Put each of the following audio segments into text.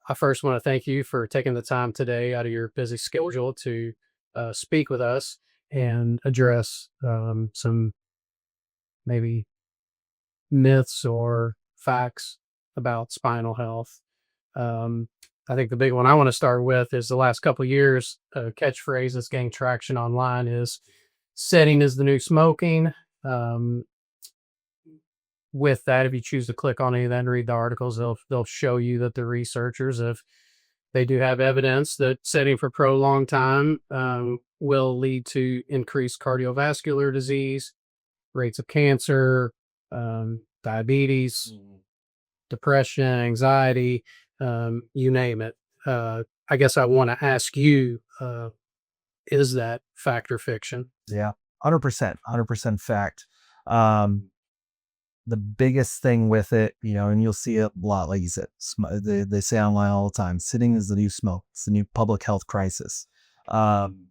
I first want to thank you for taking the time today out of your busy schedule to speak with us and address some maybe myths or facts about spinal health. Um, I think the big one I want to start with is the last couple of years, a catchphrase that's gained traction online is setting is the new smoking. Um, with that, if you choose to click on any of that and read the articles, they'll show you that the researchers have they do have evidence that setting for prolonged time will lead to increased cardiovascular disease, rates of cancer, diabetes, depression, anxiety, you name it. I guess I want to ask you, is that fact or fiction? Yeah, 100% fact. Um, the biggest thing with it, and you'll see it a lot, like you said, they say online all the time, sitting is the new smoke. It's the new public health crisis. Um,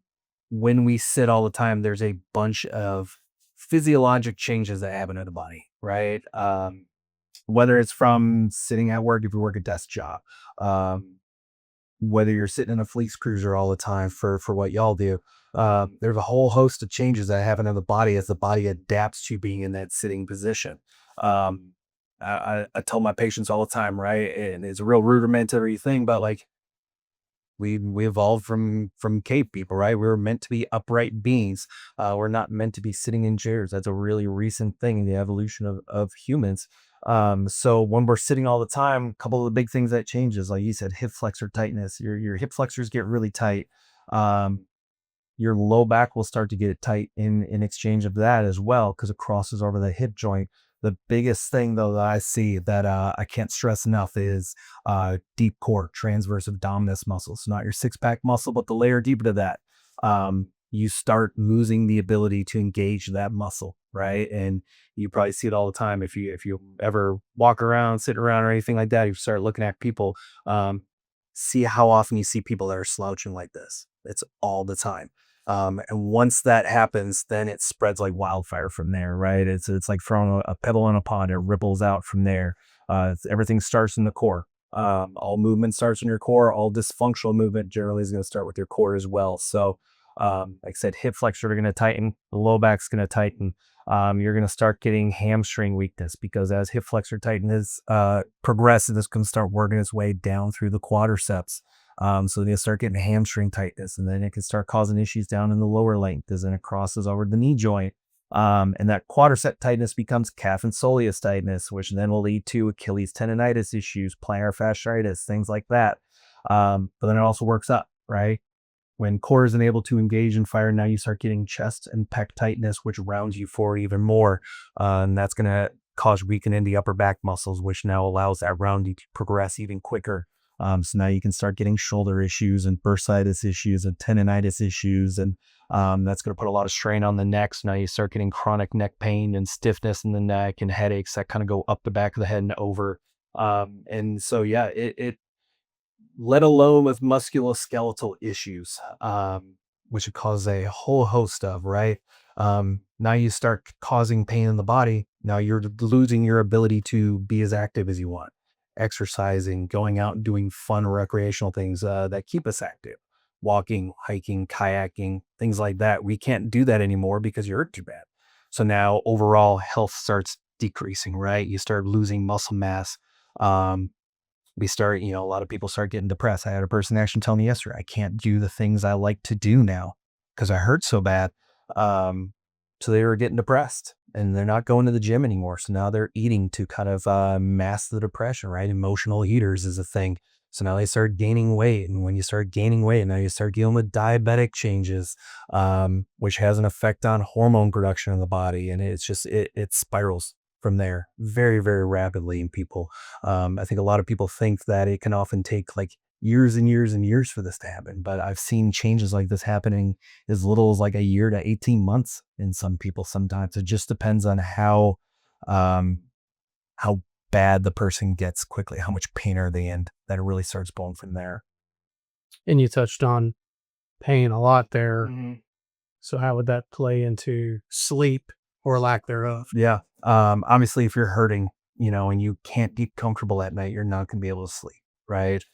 when we sit all the time, there's a bunch of physiologic changes that happen in the body, right? Whether it's from sitting at work, if you work a desk job, um, whether you're sitting in a fleece cruiser all the time for what y'all do, there's a whole host of changes that happen in the body as the body adapts to being in that sitting position. I tell my patients all the time, right? And it's a real rudimentary thing, but like we evolved from cave people, right? We were meant to be upright beings. We're not meant to be sitting in chairs. That's a really recent thing in the evolution of humans. So when we're sitting all the time, a couple of the big things that changes, like you said, hip flexor tightness. Your hip flexors get really tight. Um, your low back will start to get tight in exchange of that as well, because it crosses over the hip joint. The biggest thing though that I see that I can't stress enough is deep core, transverse abdominis muscle. So not your six pack muscle, but the layer deeper to that. You start losing the ability to engage that muscle, right? And you probably see it all the time if you ever walk around, sit around, or anything like that. You start looking at people. See how often you see people that are slouching like this. It's all the time. And once that happens, then it spreads like wildfire from there, right? It's like throwing a pebble in a pond. It ripples out from there. Everything starts in the core. All movement starts in your core. All dysfunctional movement generally is going to start with your core as well. So, like I said, hip flexors are going to tighten. The low back's going to tighten. You're going to start getting hamstring weakness because as hip flexor tightness progresses, it's going to start working its way down through the quadriceps. So they start getting hamstring tightness, and then it can start causing issues down in the lower length as then it crosses over the knee joint. And that quadricep tightness becomes calf and soleus tightness, which then will lead to Achilles tendonitis issues, plantar fasciitis, things like that. But then it also works up, right? When core isn't able to engage and fire, now you start getting chest and pec tightness, which rounds you forward even more. And that's going to cause weakening the upper back muscles, which now allows that rounding to progress even quicker. So now you can start getting shoulder issues and bursitis issues and tendonitis issues. And that's going to put a lot of strain on the neck. So now you start getting chronic neck pain and stiffness in the neck and headaches that kind of go up the back of the head and over. And so, yeah, it let alone with musculoskeletal issues, which it causes a whole host of, right? Now you start causing pain in the body. Now you're losing your ability to be as active as you want, exercising, going out and doing fun recreational things that keep us active, walking, hiking, kayaking, things like that. We can't do that anymore because you hurt too bad. So now overall health starts decreasing, right? You start losing muscle mass. We start, a lot of people start getting depressed. I had a person actually tell me yesterday, I can't do the things I like to do now because I hurt so bad. So they were getting depressed and they're not going to the gym anymore. So now they're eating to kind of mask the depression, right? Emotional eaters is a thing. So now they start gaining weight. And when you start gaining weight, now you start dealing with diabetic changes, which has an effect on hormone production in the body. And it's just, it spirals from there very, very rapidly in people. I think a lot of people think that it can often take like years and years and years for this to happen, but I've seen changes like this happening as little as like a year to 18 months in some people sometimes. It just depends on um, how bad the person gets quickly, how much pain are they in, that it really starts going from there. And you touched on pain a lot there. So how would that play into sleep or lack thereof? Yeah. Obviously, if you're hurting, and you can't be comfortable at night, you're not going to be able to sleep, right?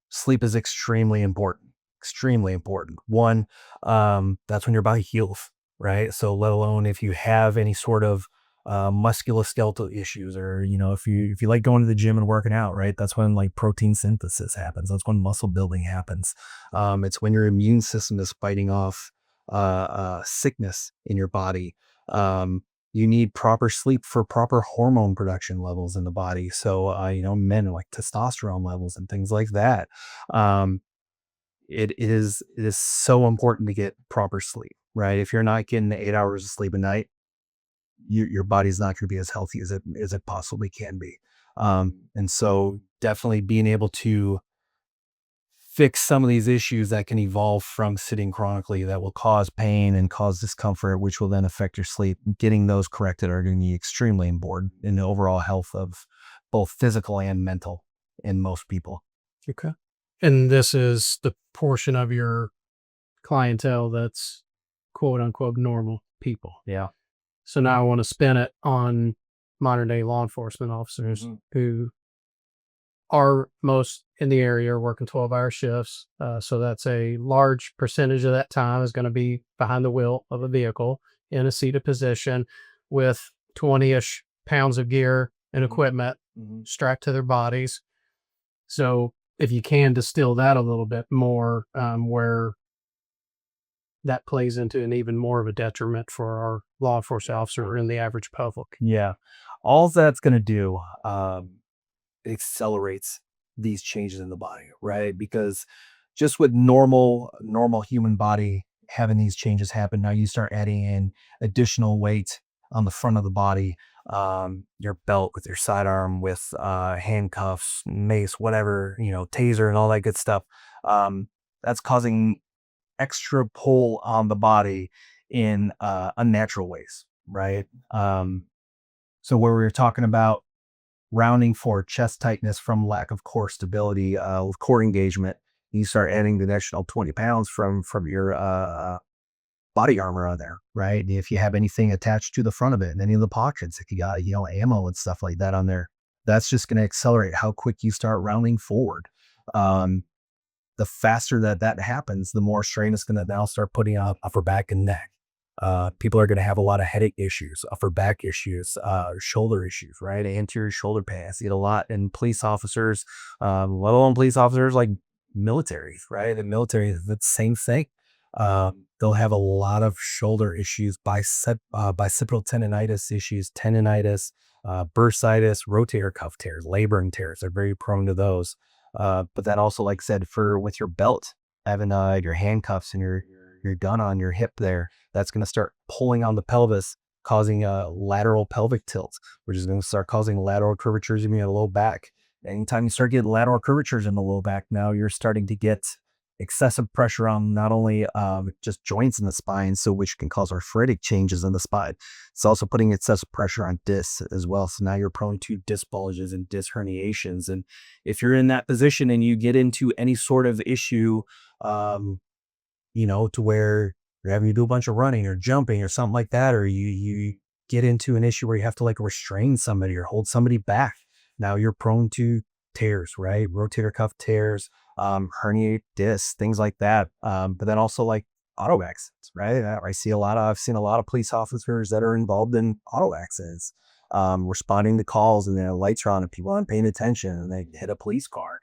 Sleep is extremely important. Extremely important. One, that's when your body heals, right? So let alone if you have any sort of musculoskeletal issues, or if you like going to the gym and working out, right? That's when like protein synthesis happens. That's when muscle building happens. It's when your immune system is fighting off sickness in your body. You need proper sleep for proper hormone production levels in the body. So men like testosterone levels and things like that. Um, it is so important to get proper sleep, right? If you're not getting the 8 hours of sleep a night, your body's not going to be as healthy as it possibly can be. And so definitely being able to fix some of these issues that can evolve from sitting chronically that will cause pain and cause discomfort, which will then affect your sleep. Getting those corrected are going to be extremely important in the overall health of both physical and mental in most people. Okay. And this is the portion of your clientele that's quote unquote normal people. Yeah. So now I want to spin it on modern day law enforcement officers who are most in the area are working 12-hour shifts. So that's a large percentage of that time is going to be behind the wheel of a vehicle in a seated position with 20-ish pounds of gear and equipment strapped to their bodies. So if you can distill that a little bit more, where that plays into an even more of a detriment for our law enforcement officer and the average public. Yeah. All that's going to do, it accelerates these changes in the body, right? Because just with normal human body having these changes happen, now you start adding in additional weight on the front of the body, your belt with your sidearm, with handcuffs, mace, whatever, taser and all that good stuff. That's causing extra pull on the body in unnatural ways, right? So where we were talking about rounding for chest tightness from lack of core stability, with core engagement, you start adding the additional 20 pounds from your body armor on there, right? And if you have anything attached to the front of it and any of the pockets, if you got, ammo and stuff like that on there, that's just going to accelerate how quick you start rounding forward. The faster that happens, the more strain it's going to now start putting on upper back and neck. People are going to have a lot of headache issues, upper back issues, shoulder issues, right? Anterior shoulder pain. I see it a lot in police officers, let alone police officers like military, right? The military is the same thing. They'll have a lot of shoulder issues, bicipital tendonitis issues, tendonitis, bursitis, rotator cuff tears, labrum tears. They're very prone to those. But then also, like I said, with your belt, having your handcuffs and your gun on your hip there, that's going to start pulling on the pelvis, causing a lateral pelvic tilt, which is going to start causing lateral curvatures in your low back. Anytime you start getting lateral curvatures in the low back, now you're starting to get excessive pressure on not only just joints in the spine, so which can cause arthritic changes in the spine. It's also putting excessive pressure on discs as well. So now you're prone to disc bulges and disc herniations. And if you're in that position and you get into any sort of issue, to where you're having to do a bunch of running or jumping or something like that, or you get into an issue where you have to like restrain somebody or hold somebody back, now you're prone to tears, right? Rotator cuff tears, herniated discs, things like that. But then also like auto accidents, right? I've seen a lot of police officers that are involved in auto accidents, responding to calls, and their lights are on and people aren't paying attention and they hit a police car.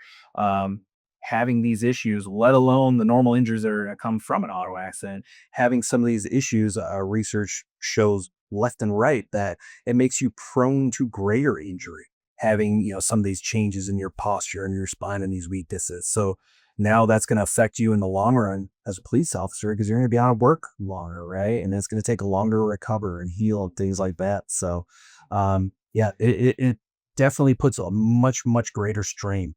Having these issues, let alone the normal injuries that come from an auto accident, having some of these issues, research shows left and right that it makes you prone to greater injury, having, some of these changes in your posture and your spine and these weaknesses. So now that's going to affect you in the long run as a police officer, because you're going to be out of work longer, right? And it's going to take longer to recover and heal and things like that. So, it definitely puts a much, much greater strain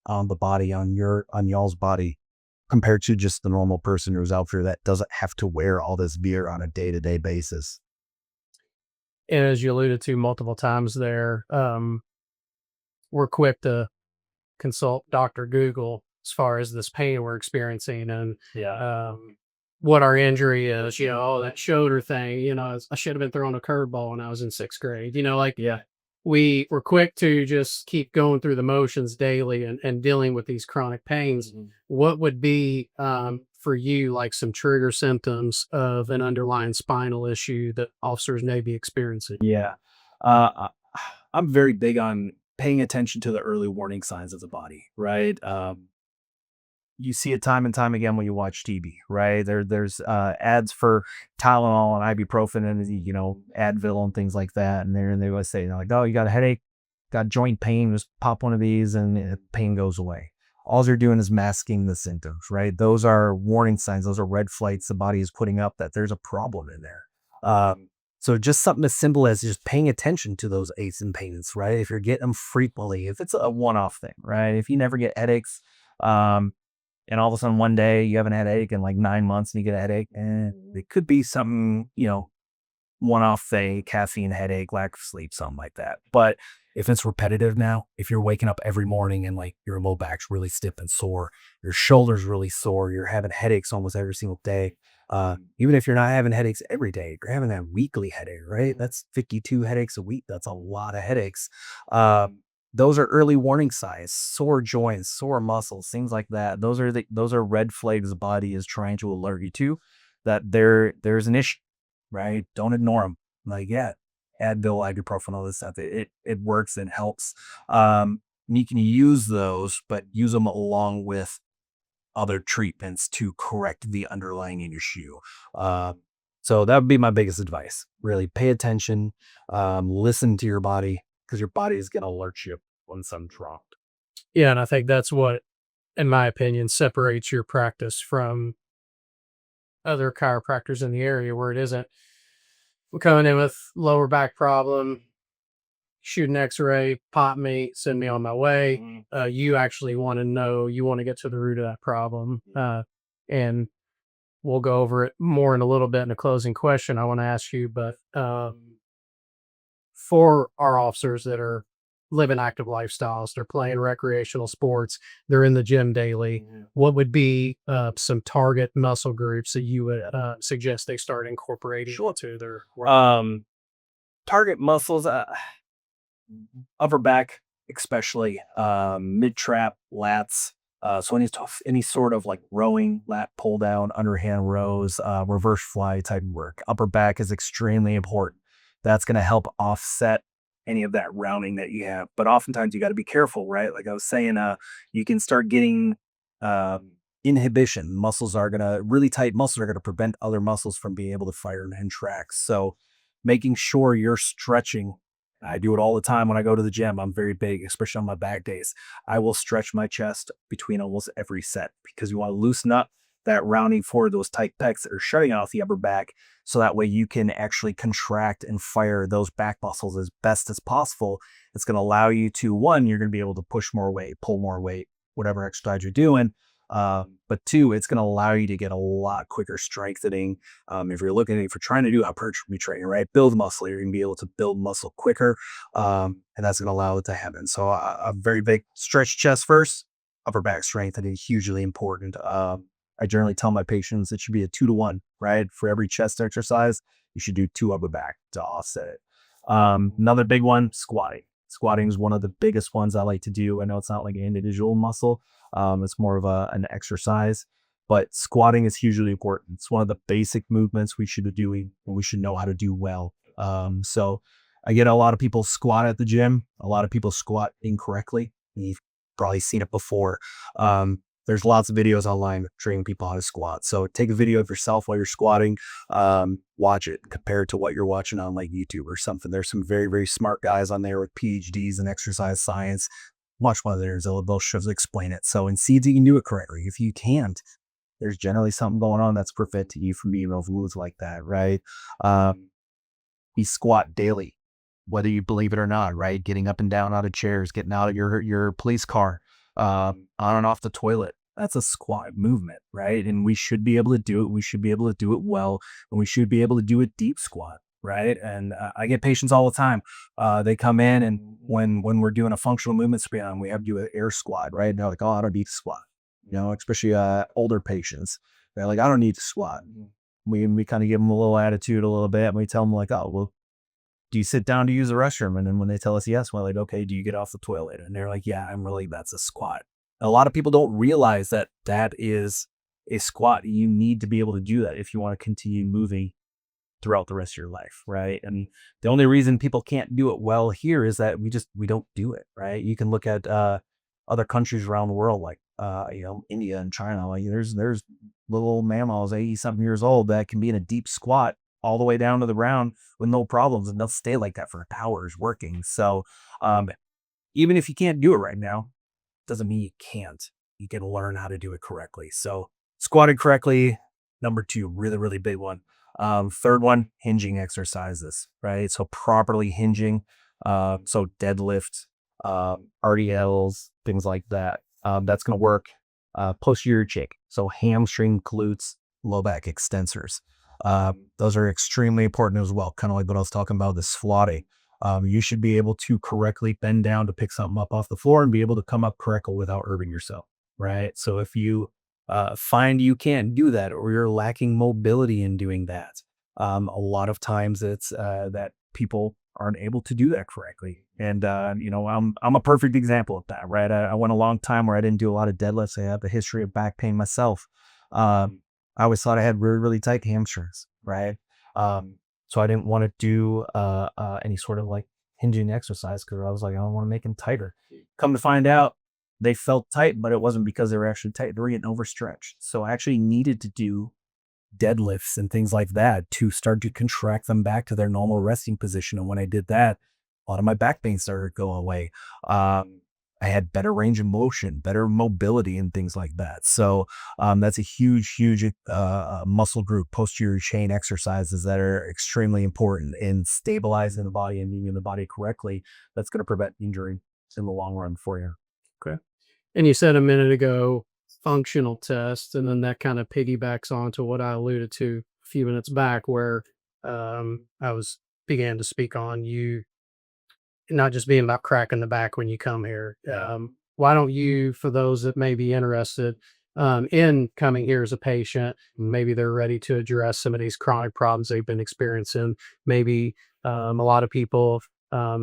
on the body, on y'all's body, compared to just the normal person who's out there that doesn't have to wear all this gear on a day-to-day basis. And as you alluded to multiple times there, we're quick to consult Dr. Google as far as this pain we're experiencing and what our injury is. Oh, that shoulder thing, I should have been throwing a curveball when I was in sixth grade. we're quick to just keep going through the motions daily and dealing with these chronic pains. What would be for you like some trigger symptoms of an underlying spinal issue that officers may be experiencing? Yeah. Uh, I'm very big on paying attention to the early warning signs of the body, right? You see it time and time again when you watch TV, right? There's ads for Tylenol and ibuprofen and Advil and things like that, and they always say, like, oh, you got a headache, got joint pain, just pop one of these and pain goes away. All they're doing is masking the symptoms, right? Those are warning signs. Those are red flags the body is putting up that there's a problem in there. So just something as simple as just paying attention to those aches and pains, right? If you're getting them frequently, if it's a one-off thing, right? If you never get headaches, and all of a sudden one day you haven't had a headache in like 9 months and you get a headache, and it could be something, one-off thing, caffeine headache, lack of sleep, something like that. But if it's repetitive now, if you're waking up every morning and like your low back's really stiff and sore, your shoulder's really sore, you're having headaches almost every single day. Even if you're not having headaches every day, you're having that weekly headache, right? That's 52 headaches a week. That's a lot of headaches. Those are early warning signs: sore joints, sore muscles, things like that. Those are red flags the body is trying to alert you to that there's an issue, right? Don't ignore them. Like, yeah, Advil, ibuprofen, all this stuff. It works and helps. You can use those, but use them along with other treatments to correct the underlying issue. So that would be my biggest advice. Really pay attention, listen to your body, because your body is going to alert you when something's wrong. Yeah, and I think that's what, in my opinion, separates your practice from other chiropractors in the area where it isn't. We're coming in with lower back problem, shoot an x-ray, pop me, send me on my way. You actually want to know, you want to get to the root of that problem. And we'll go over it more in a little bit in a closing question I want to ask you. But for our officers that are living active lifestyles, they're playing recreational sports, they're in the gym daily, what would be some target muscle groups that you would suggest they start incorporating into their work? Target muscles, upper back, especially, mid trap, lats. So any sort of like rowing, lat pull down, underhand rows, reverse fly type of work. Upper back is extremely important. That's going to help offset any of that rounding that you have. But oftentimes you got to be careful, right? Like I was saying, you can start getting inhibition. Really tight muscles are going to prevent other muscles from being able to fire and track. So making sure you're stretching. I do it all the time when I go to the gym. I'm very big, especially on my back days. I will stretch my chest between almost every set because you want to loosen up that rounding for those tight pecs that are shutting off the upper back. So that way you can actually contract and fire those back muscles as best as possible. It's going to allow you to, one, you're going to be able to push more weight, pull more weight, whatever exercise you're doing. But two, it's going to allow you to get a lot quicker strengthening. If you're trying to do hypertrophy training, right? Build muscle, you're going to be able to build muscle quicker. And that's going to allow it to happen. So a very big stretch chest first, upper back strengthening, hugely important. I generally tell my patients it should be a 2-to-1, right? For every chest exercise, you should do 2 upper back to offset it. Another big one, squatting. Squatting is one of the biggest ones I like to do. I know it's not like an individual muscle. It's more of an exercise, but squatting is hugely important. It's one of the basic movements we should be doing and we should know how to do well. So I get a lot of people squat at the gym. A lot of people squat incorrectly. You've probably seen it before. There's lots of videos online training people how to squat. So take a video of yourself while you're squatting, watch it, compare it to what you're watching on like YouTube or something. There's some very, very smart guys on there with PhDs in exercise science. Watch one of theirs, they'll explain it. So, and see if you can do it correctly. If you can't, there's generally something going on that's preventing you from being able to move like that, right? We squat daily, whether you believe it or not, right? Getting up and down out of chairs, getting out of your police car, on and off the toilet. That's a squat movement, right? And we should be able to do it. We should be able to do it well, and we should be able to do a deep squat, right? And I get patients all the time. They come in, and when we're doing a functional movement span, we have to do an air squat, right? And they're like, "Oh, I don't need to squat," especially older patients. They're like, "I don't need to squat." We kind of give them a little attitude a little bit, and we tell them like, "Oh, well, do you sit down to use the restroom? And then when they tell us yes, we're like, okay, do you get off the toilet? And they're like, yeah, that's a squat. A lot of people don't realize that that is a squat. You need to be able to do that if you want to continue moving throughout the rest of your life, right? And the only reason people can't do it well here is that we don't do it, right? You can look at other countries around the world, like India and China. Like there's little mammals, 80-something years old, that can be in a deep squat all the way down to the ground with no problems, and they'll stay like that for hours working. So even if you can't do it right now, doesn't mean you can't. You can learn how to do it correctly. So squatting correctly, number 2, really, really big one. Third one, hinging exercises, right? So properly hinging, so deadlift, RDLs, things like that. That's going to work. Posterior chain, so hamstring, glutes, low back extensors. Those are extremely important as well. Kind of like what I was talking about, the squatting. You should be able to correctly bend down to pick something up off the floor and be able to come up correctly without hurting yourself, right? So if you find you can't do that, or you're lacking mobility in doing that, a lot of times it's that people aren't able to do that correctly. And I'm a perfect example of that, right? I went a long time where I didn't do a lot of deadlifts. I have a history of back pain myself. I always thought I had really, really tight hamstrings, right? So I didn't want to do any sort of like hinging exercise, because I was like, I don't want to make them tighter. Come to find out, they felt tight, but it wasn't because they were actually tight. They were getting overstretched. So I actually needed to do deadlifts and things like that to start to contract them back to their normal resting position. And when I did that, a lot of my back pain started to go away. I had better range of motion, better mobility, and things like that. So that's a huge muscle group, posterior chain exercises that are extremely important in stabilizing the body and moving the body correctly. That's going to prevent injury in the long run for you. Okay. And you said a minute ago, functional test, and then that kind of piggybacks onto what I alluded to a few minutes back, where began to speak on you not just being about cracking the back when you come here. Why don't you, for those that may be interested in coming here as a patient, maybe they're ready to address some of these chronic problems they've been experiencing. Maybe a lot of people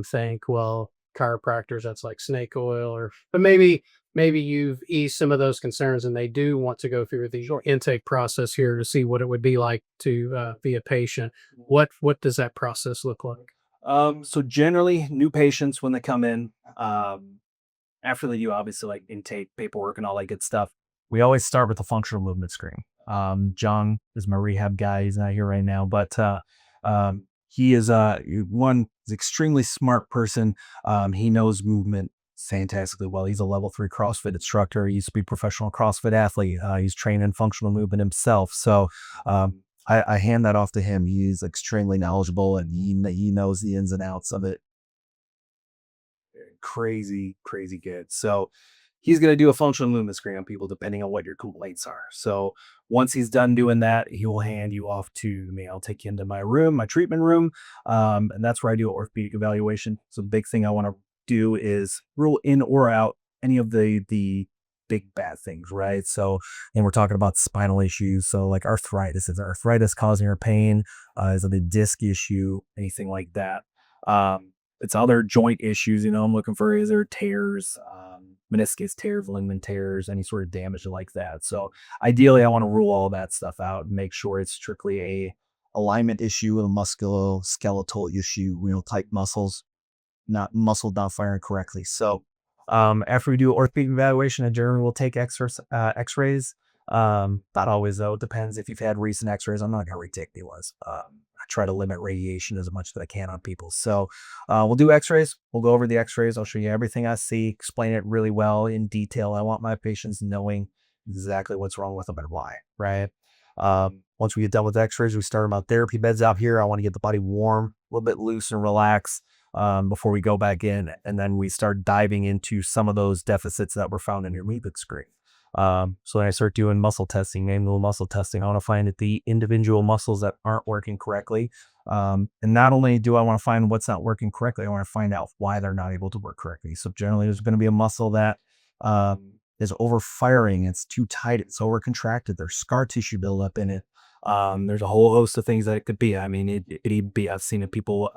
think, well, chiropractors, that's like snake oil, but maybe you've eased some of those concerns and they do want to go through the intake process here to see what it would be like to be a patient. What does that process look like? So generally, new patients, when they come in, after they do obviously like intake paperwork and all that good stuff, we always start with the functional movement screen. John is my rehab guy. He's not here right now, but he is one extremely smart person. He knows movement fantastically well. He's a level 3 CrossFit instructor. He used to be a professional CrossFit athlete. He's trained in functional movement himself. So I hand that off to him. He's extremely knowledgeable, and he knows the ins and outs of it. Crazy good. So he's going to do a functional movement screen on people depending on what your complaints are. So once he's done doing that, he will hand you off to me. I'll take you into my room, my treatment room, and that's where I do an orthopedic evaluation. So the big thing I want to do is rule in or out any of the big bad things, right? So, and we're talking about spinal issues. So like arthritis, is arthritis causing her pain? Is it a disc issue? Anything like that? It's other joint issues. I'm looking for, is there tears, meniscus tears, ligament tears, any sort of damage like that. So ideally I want to rule all that stuff out and make sure it's strictly a alignment issue, a musculoskeletal issue, tight muscles, not firing correctly. So after we do orthopedic evaluation, I generally will take x-rays. Not always though. It depends. If you've had recent x-rays, I'm not going to retake the ones. I try to limit radiation as much as I can on people. So we'll do x-rays. We'll go over the x-rays. I'll show you everything I see, explain it really well in detail. I want my patients knowing exactly what's wrong with them and why, right? Once we get done with x-rays, we start about therapy beds out here. I want to get the body warm, a little bit loose and relaxed before we go back in. And then we start diving into some of those deficits that were found in your movement screen. So then I start doing muscle testing, manual muscle testing. I want to find the individual muscles that aren't working correctly. And not only do I want to find what's not working correctly, I want to find out why they're not able to work correctly. So generally there's going to be a muscle that is overfiring. It's too tight. It's overcontracted. There's scar tissue buildup in it. There's a whole host of things that it could be. I mean, it'd be, I've seen it people,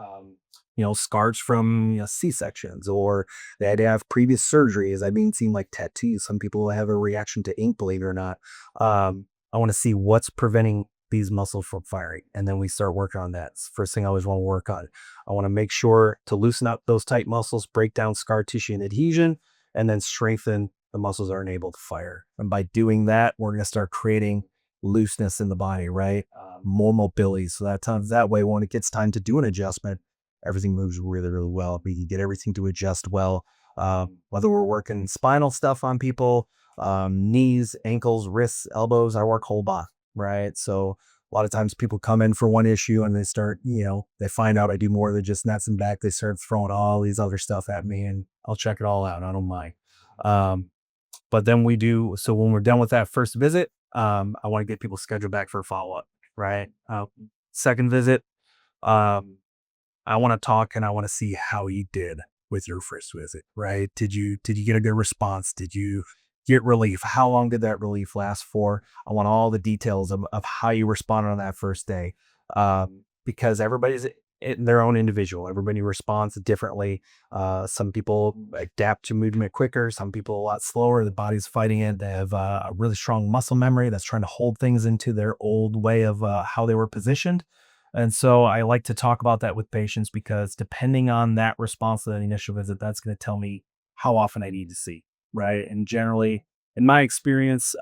scars from C-sections, or they had to have previous surgeries. I've been seeing like tattoos. Some people have a reaction to ink, believe it or not. I want to see what's preventing these muscles from firing. And then we start working on that. It's the first thing I always want to work on. I want to make sure to loosen up those tight muscles, break down scar tissue and adhesion, and then strengthen the muscles that are enabled to fire. And by doing that, we're going to start creating looseness in the body, right? More mobility. So that way, when it gets time to do an adjustment, everything moves really, really well. We can get everything to adjust well. Whether we're working spinal stuff on people, knees, ankles, wrists, elbows, I work whole body, right? So a lot of times people come in for one issue and they start, they find out I do more than just nuts and back. They start throwing all these other stuff at me, and I'll check it all out. I don't mind. But then so when we're done with that first visit, I want to get people scheduled back for a follow-up, right? Second visit, I want to talk and I want to see how you did with your first visit, right? Did you get a good response? Did you get relief? How long did that relief last for? I want all the details of how you responded on that first day, because everybody's their own individual. Everybody responds differently. Some people adapt to movement quicker. Some people a lot slower. The body's fighting it. They have a really strong muscle memory that's trying to hold things into their old way of how they were positioned. And so I like to talk about that with patients, because depending on that response to that initial visit, that's going to tell me how often I need to see, right? And generally, in my experience,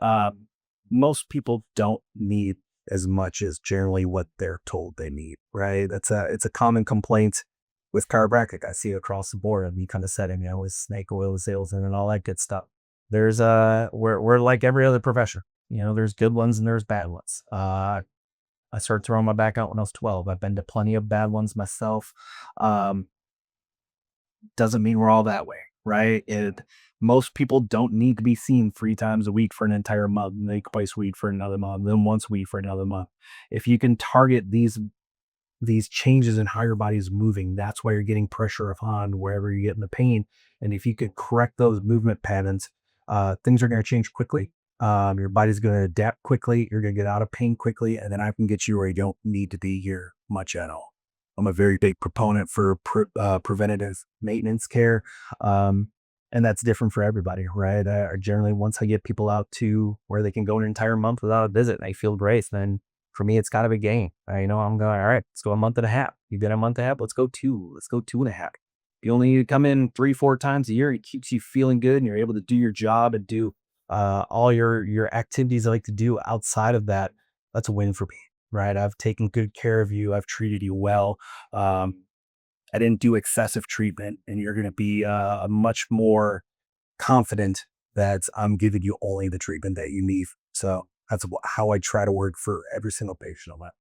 most people don't need as much as generally what they're told they need, right? It's a common complaint with chiropractic. I see across the board. And you kind of said it, with snake oil sales and all that good stuff. There's we're like every other profession. There's good ones and there's bad ones. I started throwing my back out when I was 12. I've been to plenty of bad ones myself. Doesn't mean we're all that way, right? Most people don't need to be seen 3 times a week for an entire month, and then twice a week for another month, then once a week for another month. If you can target these changes in how your body's moving, that's why you're getting pressure upon wherever you're getting the pain. And if you could correct those movement patterns, things are going to change quickly. Your body's going to adapt quickly. You're going to get out of pain quickly, and then I can get you where you don't need to be here much at all. I'm a very big proponent for preventative maintenance care. And that's different for everybody, right? Generally, once I get people out to where they can go an entire month without a visit and they feel great, then for me, it's kind of a gain. I'm going, all right, let's go a month and a half. You've been a month and a half, let's go 2. Let's go 2.5. You only come in 3-4 times a year. It keeps you feeling good, and you're able to do your job and do all your activities I like to do outside of that. That's a win for me, right? I've taken good care of you. I've treated you well. I didn't do excessive treatment, and you're going to be much more confident that I'm giving you only the treatment that you need. So that's how I try to work for every single patient on that.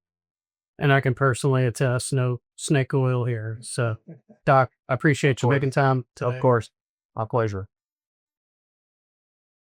And I can personally attest, no snake oil here. So, Doc, I appreciate you making time today. Of course. My pleasure.